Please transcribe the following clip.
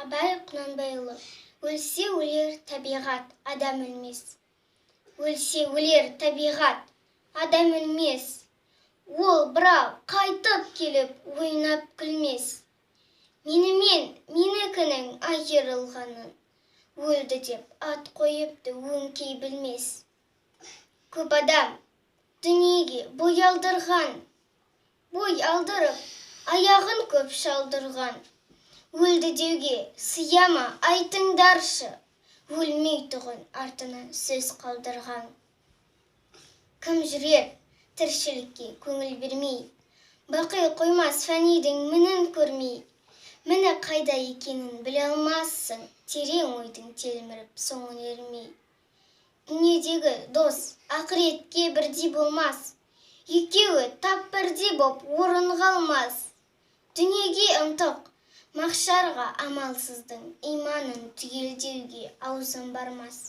Абай Құнанбайұлы. Өлсе өлер табиғат, адам өлмес. Өлсе өлер табиғат, адам өлмес. Ол бірақ қайтып келіп ойнап күлмес. Менікінің айырылғанын, өлді деп ат қойыпты өңкей білмес. Көп адам дүниеге бой алдырған, бой алдырып, аяғын көп шалдырған. Өлді деуге сияма айтыңдаршы, өлмей тұғын артына сөз қалдырған. Кім жүрер тіршілікке көңіл бермей, бақи қоймас фәнидің мінін көрмей. Міні қайда екенін біле алмассың, терең ойдың телміріп соңын ермей. Дүниедегі дос ақыретке бірдей болмас, екеуі тап бірдей боп орын қалмас. Дүниеге ынтық, мақшарға амалсыздың иманын түгелдеуге аузын бармас.